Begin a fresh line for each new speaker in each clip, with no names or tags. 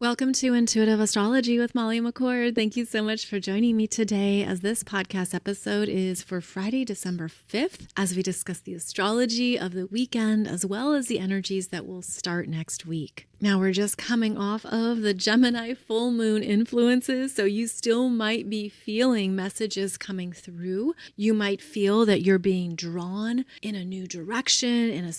Welcome to Intuitive Astrology with Molly McCord. Thank you so much for joining me today, as this podcast episode is for Friday, December 5th, as we discuss the astrology of the weekend, as well as the energies that will start next week. Now, we're just coming off of the Gemini full moon influences, so you still might be feeling messages coming through. You might feel that you're being drawn in a new direction, in a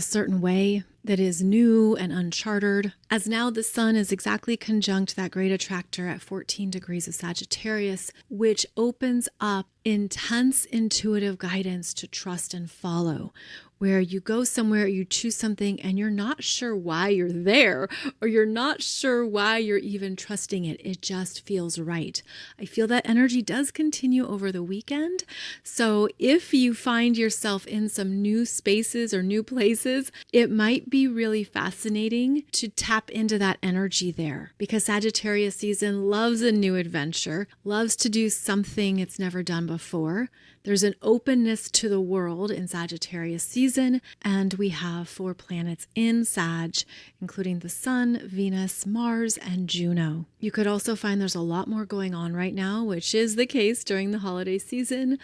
certain way that is new and uncharted, as now the sun is exactly conjunct that great attractor at 14 degrees of Sagittarius, which opens up intense intuitive guidance to trust and follow, where you go somewhere, you choose something, and you're not sure why you're there, or you're not sure why you're even trusting it. It just feels right. I feel that energy does continue over the weekend. So if you find yourself in some new spaces or new places, it might be really fascinating to tap into that energy there, because Sagittarius season loves a new adventure, loves to do something it's never done before. There's an openness to the world in Sagittarius season, and we have 4 planets in Sag, including the Sun, Venus, Mars, and Juno. You could also find there's a lot more going on right now, which is the case during the holiday season.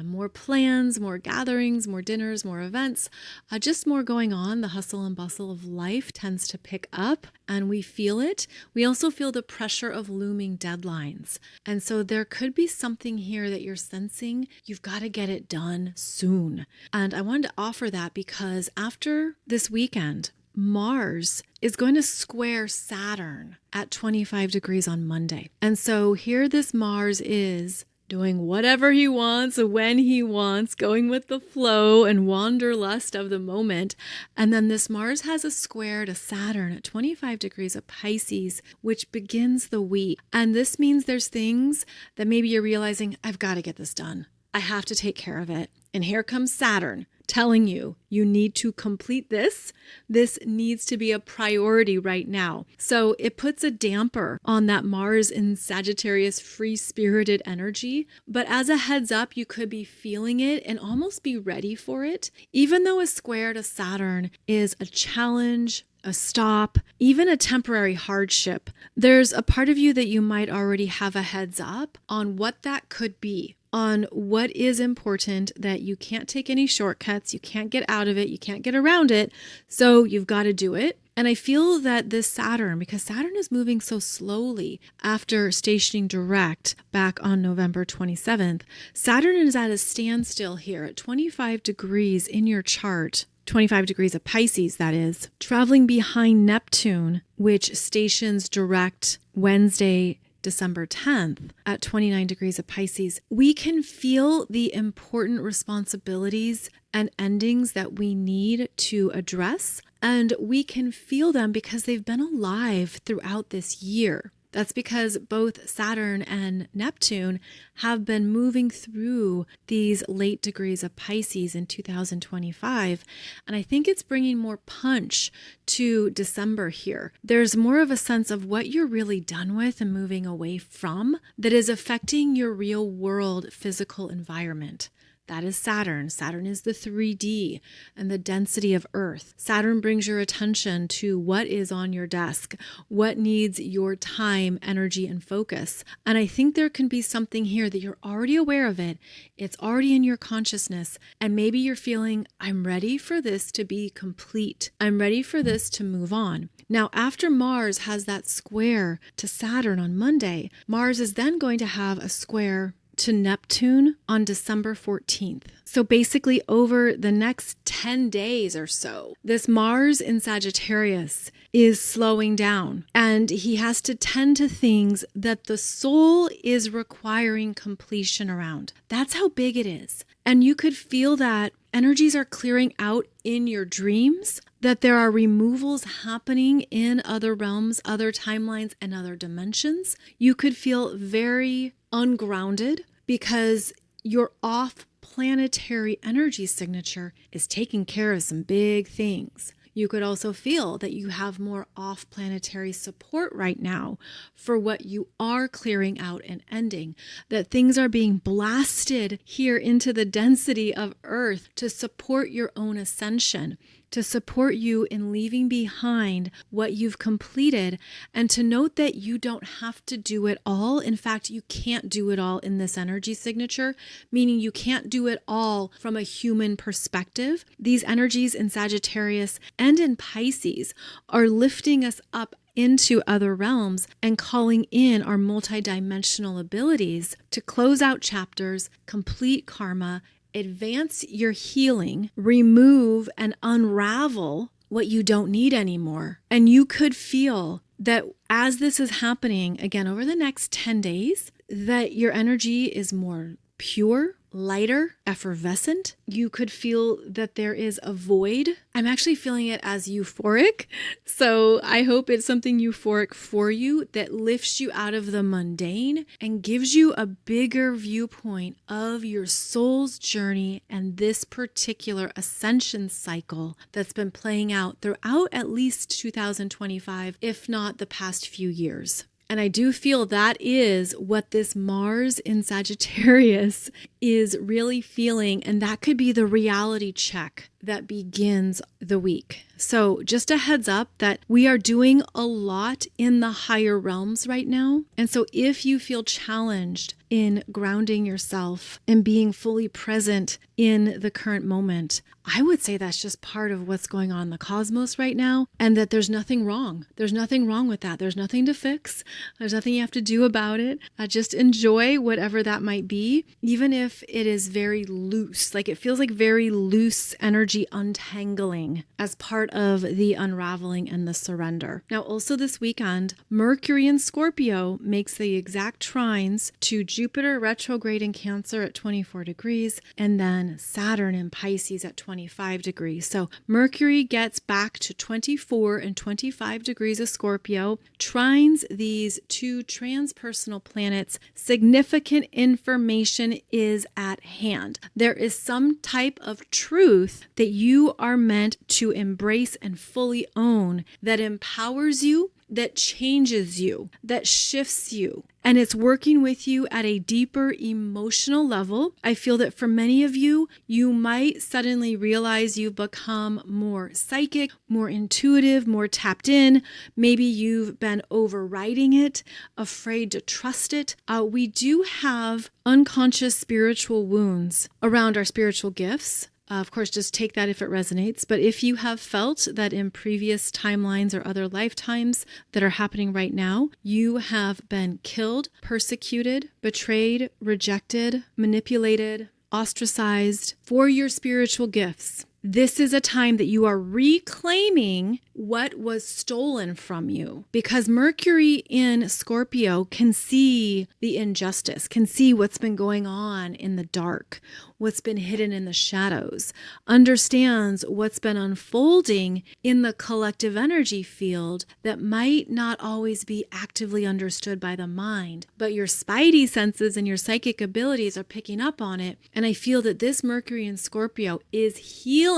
More plans, more gatherings, more dinners, more events, just more going on. The hustle and bustle of life tends to pick up, and we feel it. We also feel the pressure of looming deadlines. And so there could be something here that you're sensing you've got to get it done soon. And I wanted to offer that because after this weekend, Mars is going to square Saturn at 25 degrees on Monday. And so here this Mars is doing whatever he wants, when he wants, going with the flow and wanderlust of the moment. And then this Mars has a square to Saturn at 25 degrees of Pisces, which begins the week. And this means there's things that maybe you're realizing, I've got to get this done. I have to take care of it. And here comes Saturn telling you, you need to complete this. This needs to be a priority right now. So it puts a damper on that Mars in Sagittarius free-spirited energy. But as a heads up, you could be feeling it and almost be ready for it. Even though a square to Saturn is a challenge, a stop, even a temporary hardship, there's a part of you that you might already have a heads up on what that could be, on what is important, that you can't take any shortcuts, you can't get out of it, you can't get around it, so you've got to do it. And I feel that this Saturn, because Saturn is moving so slowly after stationing direct back on November 27th, Saturn is at a standstill here at 25 degrees in your chart. 25 degrees of Pisces, that is, traveling behind Neptune, which stations direct Wednesday, December 10th at 29 degrees of Pisces. We can feel the important responsibilities and endings that we need to address, and we can feel them because they've been alive throughout this year. That's because both Saturn and Neptune have been moving through these late degrees of Pisces in 2025. And I think it's bringing more punch to December here. There's more of a sense of what you're really done with and moving away from that is affecting your real world physical environment. That is Saturn. Saturn is the 3D and the density of Earth. Saturn brings your attention to what is on your desk, what needs your time, energy, and focus. And I think there can be something here that you're already aware of it. It's already in your consciousness. And maybe you're feeling, I'm ready for this to be complete. I'm ready for this to move on. Now, after Mars has that square to Saturn on Monday, Mars is then going to have a square to Neptune on December 14th. So basically over the next 10 days or so, this Mars in Sagittarius is slowing down, and he has to tend to things that the soul is requiring completion around. That's how big it is. And you could feel that energies are clearing out in your dreams, that there are removals happening in other realms, other timelines, and other dimensions. You could feel very ungrounded because your off-planetary energy signature is taking care of some big things. You could also feel that you have more off-planetary support right now for what you are clearing out and ending, that things are being blasted here into the density of Earth to support your own ascension. to support you in leaving behind what you've completed, and to note that you don't have to do it all. In fact, you can't do it all in this energy signature, meaning you can't do it all from a human perspective. These energies in Sagittarius and in Pisces are lifting us up into other realms and calling in our multidimensional abilities to close out chapters, complete karma, advance your healing, remove and unravel what you don't need anymore. And you could feel that as this is happening, again, over the next 10 days, that your energy is more pure, lighter, effervescent. You could feel that there is a void. I'm actually feeling it as euphoric. So I hope it's something euphoric for you that lifts you out of the mundane and gives you a bigger viewpoint of your soul's journey and this particular ascension cycle that's been playing out throughout at least 2025, if not the past few years. And I do feel that is what this Mars in Sagittarius is really feeling. And that could be the reality check that begins the week. So just a heads up that we are doing a lot in the higher realms right now. And so if you feel challenged in grounding yourself and being fully present in the current moment, I would say that's just part of what's going on in the cosmos right now, and that there's nothing wrong. There's nothing wrong with that. There's nothing to fix. There's nothing you have to do about it. Just enjoy whatever that might be, even if it is very loose. Like it feels like very loose energy untangling as part of the unraveling and the surrender. Now, also this weekend, Mercury in Scorpio makes the exact trines to Jupiter retrograde in Cancer at 24 degrees, and then Saturn in Pisces at 25 degrees. So Mercury gets back to 24 and 25 degrees of Scorpio, trines these two transpersonal planets. Significant information is at hand. There is some type of truth that you are meant to embrace and fully own that empowers you, that changes you, that shifts you. And it's working with you at a deeper emotional level. I feel that for many of you, you might suddenly realize you've become more psychic, more intuitive, more tapped in. Maybe you've been overriding it, afraid to trust it. We do have unconscious spiritual wounds around our spiritual gifts. Of course, just take that if it resonates. But if you have felt that in previous timelines or other lifetimes that are happening right now, you have been killed, persecuted, betrayed, rejected, manipulated, ostracized for your spiritual gifts, this is a time that you are reclaiming what was stolen from you, because Mercury in Scorpio can see the injustice, can see what's been going on in the dark, what's been hidden in the shadows, understands what's been unfolding in the collective energy field that might not always be actively understood by the mind, but your spidey senses and your psychic abilities are picking up on it. And I feel that this Mercury in Scorpio is healing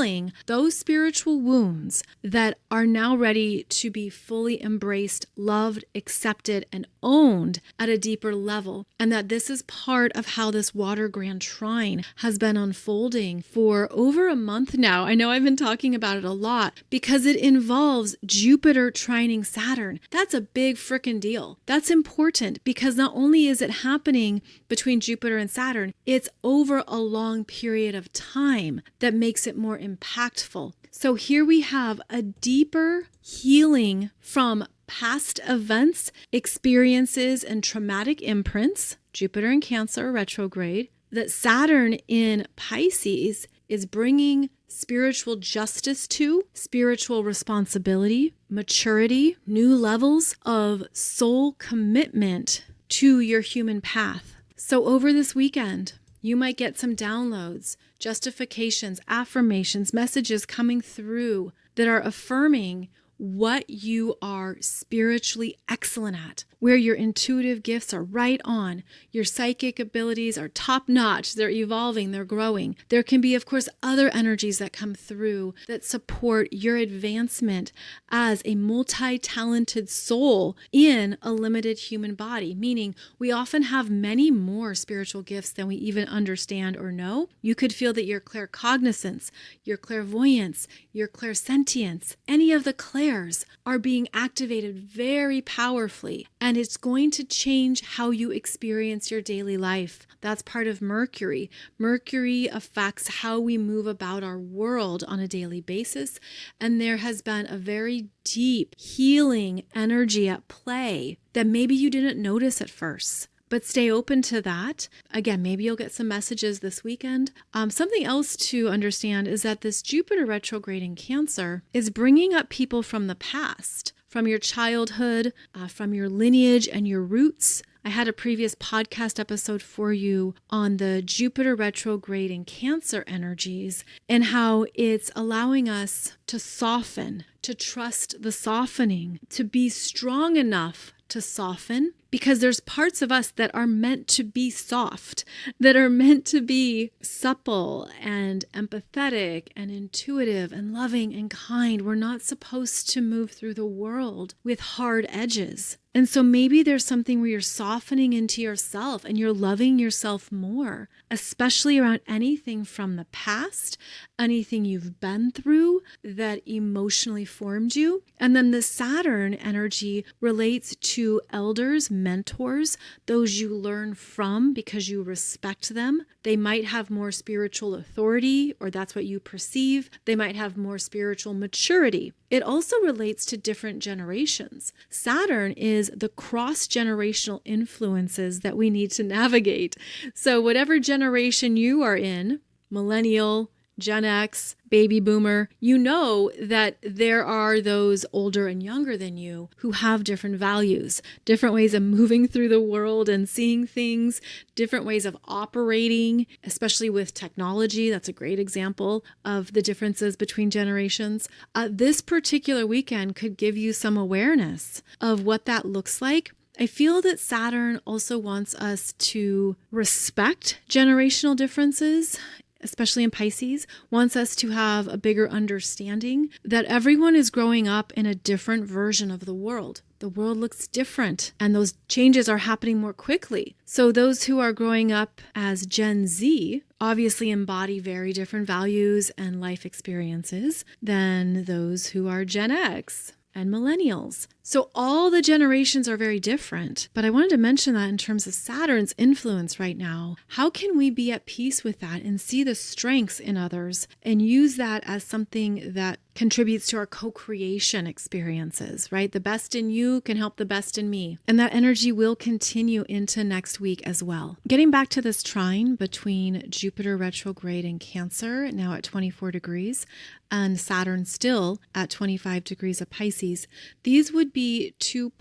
those spiritual wounds that are now ready to be fully embraced, loved, accepted, and owned at a deeper level. And that this is part of how this water grand trine has been unfolding for over a month now. I know I've been talking about it a lot because it involves Jupiter trining Saturn. That's a big freaking deal. That's important because not only is it happening between Jupiter and Saturn, it's over a long period of time that makes it more impactful. So here we have a deeper healing from past events, experiences, and traumatic imprints, Jupiter in Cancer retrograde, that Saturn in Pisces is bringing spiritual justice to, spiritual responsibility, maturity, new levels of soul commitment to your human path. So over this weekend, you might get some downloads, justifications, affirmations, messages coming through that are affirming what you are spiritually excellent at, where your intuitive gifts are right on, your psychic abilities are top notch, they're evolving, they're growing. There can be, of course, other energies that come through that support your advancement as a multi-talented soul in a limited human body, meaning we often have many more spiritual gifts than we even understand or know. You could feel that your claircognizance, your clairvoyance, your clairsentience, any of the clairs are being activated very powerfully, and it's going to change how you experience your daily life. That's part of Mercury. Mercury affects how we move about our world on a daily basis, and there has been a very deep healing energy at play that maybe you didn't notice at first. But stay open to that. Again, maybe you'll get some messages this weekend. Something else to understand is that this Jupiter retrograde in Cancer is bringing up people from the past, from your childhood, from your lineage and your roots. I had a previous podcast episode for you on the Jupiter retrograde in Cancer energies and how it's allowing us to soften, to trust the softening, to be strong enough to soften, because there's parts of us that are meant to be soft, that are meant to be supple and empathetic and intuitive and loving and kind. We're not supposed to move through the world with hard edges. And so maybe there's something where you're softening into yourself and you're loving yourself more, especially around anything from the past, anything you've been through that emotionally formed you. And then the Saturn energy relates to elders, mentors, those you learn from because you respect them. They might have more spiritual authority, or that's what you perceive. They might have more spiritual maturity. It also relates to different generations. Saturn is the cross-generational influences that we need to navigate. So whatever generation you are in, millennial, Gen X, baby boomer, you know that there are those older and younger than you who have different values, different ways of moving through the world and seeing things, different ways of operating, especially with technology. That's a great example of the differences between generations. This particular weekend could give you some awareness of what that looks like. I feel that Saturn also wants us to respect generational differences, especially in Pisces, wants us to have a bigger understanding that everyone is growing up in a different version of the world. The world looks different, and those changes are happening more quickly. So those who are growing up as Gen Z obviously embody very different values and life experiences than those who are Gen X and millennials. So all the generations are very different, but I wanted to mention that in terms of Saturn's influence right now. How can we be at peace with that and see the strengths in others and use that as something that contributes to our co-creation experiences, right? The best in you can help the best in me. And that energy will continue into next week as well. Getting back to this trine between Jupiter retrograde in Cancer, now at 24 degrees, and Saturn still at 25 degrees of Pisces, these would be 2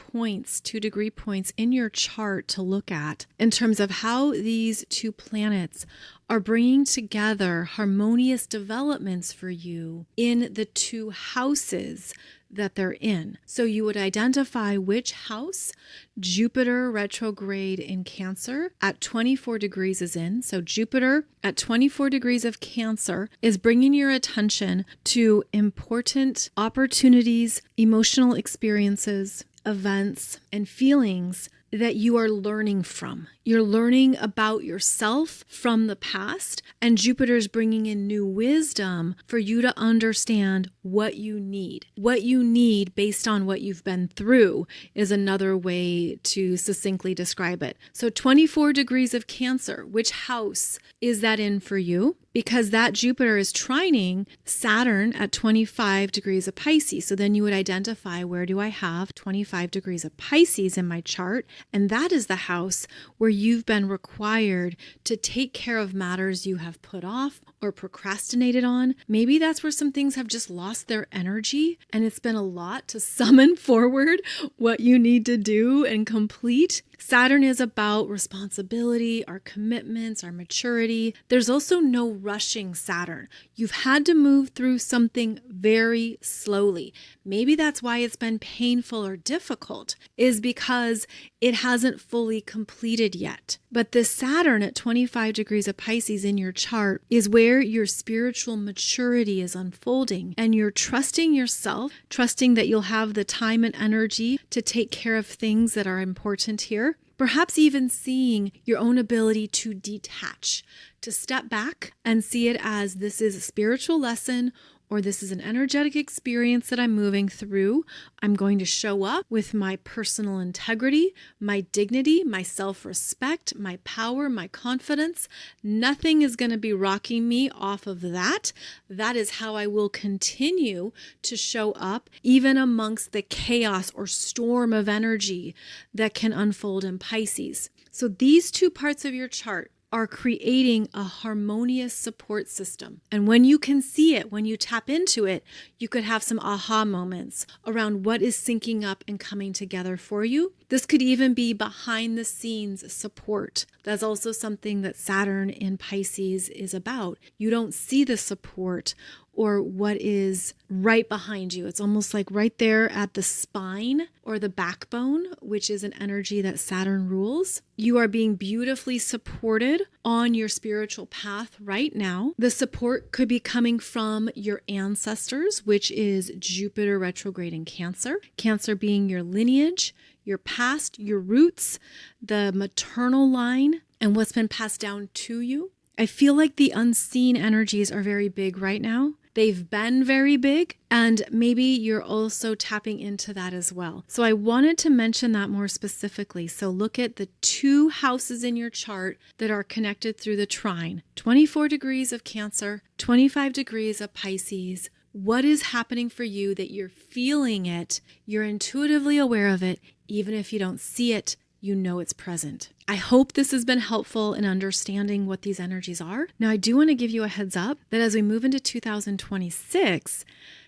degree points in your chart to look at in terms of how these two planets are bringing together harmonious developments for you in the two houses that they're in. So you would identify which house Jupiter retrograde in Cancer at 24 degrees is in. So Jupiter at 24 degrees of Cancer is bringing your attention to important opportunities, emotional experiences, events, and feelings that you are learning from. You're learning about yourself from the past, and Jupiter's bringing in new wisdom for you to understand what you need. What you need based on what you've been through is another way to succinctly describe it. So 24 degrees of Cancer, which house is that in for you? Because that Jupiter is trining Saturn at 25 degrees of Pisces. So then you would identify, where do I have 25 degrees of Pisces in my chart? And that is the house where you've been required to take care of matters you have put off or procrastinated on. Maybe that's where some things have just lost their energy, and it's been a lot to summon forward what you need to do and complete. Saturn is about responsibility, our commitments, our maturity. There's also no rushing Saturn. You've had to move through something very slowly. Maybe that's why it's been painful or difficult, is because it hasn't fully completed yet. But this Saturn at 25 degrees of Pisces in your chart is where your spiritual maturity is unfolding, and you're trusting yourself, trusting that you'll have the time and energy to take care of things that are important here. Perhaps even seeing your own ability to detach, to step back and see it as this is a spiritual lesson, or this is an energetic experience that I'm moving through. I'm going to show up with my personal integrity, my dignity, my self-respect, my power, my confidence. Nothing is going to be rocking me off of that. That is how I will continue to show up, even amongst the chaos or storm of energy that can unfold in Pisces. So these two parts of your chart are creating a harmonious support system. And when you can see it, when you tap into it, you could have some aha moments around what is syncing up and coming together for you. This could even be behind the scenes support. That's also something that Saturn in Pisces is about. You don't see the support or what is right behind you. It's almost like right there at the spine or the backbone, which is an energy that Saturn rules. You are being beautifully supported on your spiritual path right now. The support could be coming from your ancestors, which is Jupiter retrograde in Cancer. Cancer being your lineage, your past, your roots, the maternal line, and what's been passed down to you. I feel like the unseen energies are very big right now. They've been very big, and maybe you're also tapping into that as well. So I wanted to mention that more specifically. So look at the two houses in your chart that are connected through the trine. 24 degrees of Cancer, 25 degrees of Pisces. What is happening for you that you're feeling it, you're intuitively aware of it, even if you don't see it, you know it's present. I hope this has been helpful in understanding what these energies are. Now, I do want to give you a heads up that as we move into 2026,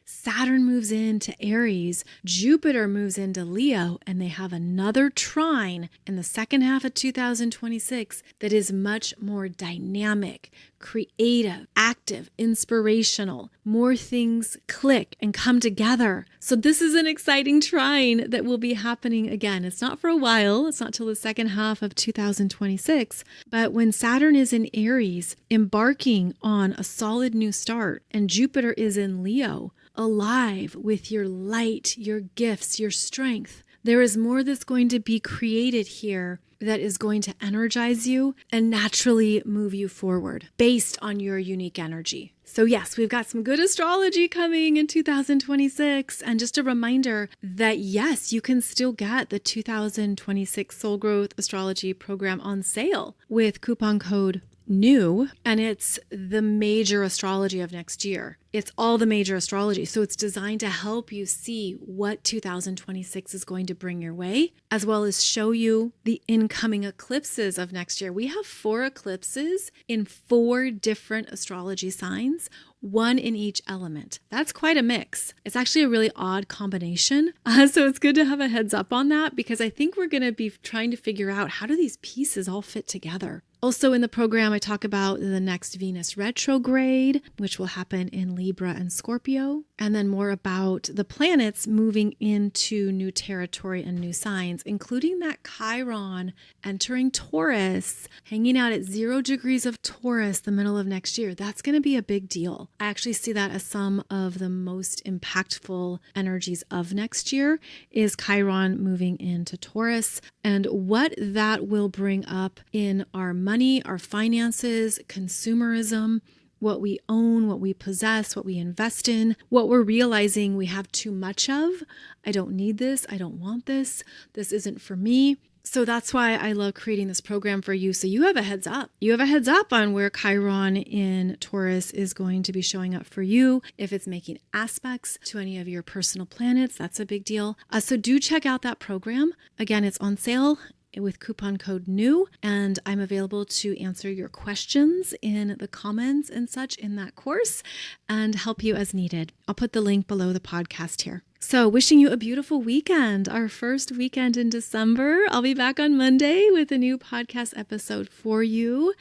Saturn moves into Aries, Jupiter moves into Leo, and they have another trine in the second half of 2026 that is much more dynamic, creative, active, inspirational. More things click and come together. So this is an exciting trine that will be happening again. It's not for a while. It's not till the second half of 2026. But when Saturn is in Aries, embarking on a solid new start, and Jupiter is in Leo, alive with your light, your gifts, your strength. There is more that's going to be created here that is going to energize you and naturally move you forward based on your unique energy. So yes, we've got some good astrology coming in 2026. And just a reminder that yes, you can still get the 2026 Soul Growth Astrology program on sale with coupon code NEW, and it's the major astrology of next year. It's all the major astrology. So it's designed to help you see what 2026 is going to bring your way, as well as show you the incoming eclipses of next year. We have 4 eclipses in 4 different astrology signs, 1 in each element. That's quite a mix. It's actually a really odd combination. So it's good to have a heads up on that, because I think we're going to be trying to figure out, how do these pieces all fit together? Also in the program, I talk about the next Venus retrograde, which will happen in Libra and Scorpio, and then more about the planets moving into new territory and new signs, including that Chiron entering Taurus, hanging out at 0 degrees of Taurus the middle of next year. That's going to be a big deal. I actually see that as some of the most impactful energies of next year is Chiron moving into Taurus, and what that will bring up in our money, our finances, consumerism, what we own, what we possess, what we invest in, what we're realizing we have too much of. I don't need this. I don't want this. This isn't for me. So that's why I love creating this program for you. So you have a heads up. You have a heads up on where Chiron in Taurus is going to be showing up for you. If it's making aspects to any of your personal planets, that's a big deal. So do check out that program. Again, it's on sale with coupon code NEW, and I'm available to answer your questions in the comments and such in that course and help you as needed. I'll put the link below the podcast here. So wishing you a beautiful weekend, our first weekend in December. I'll be back on Monday with a new podcast episode for you.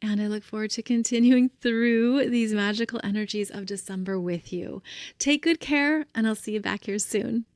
And I look forward to continuing through these magical energies of December with you. Take good care, and I'll see you back here soon.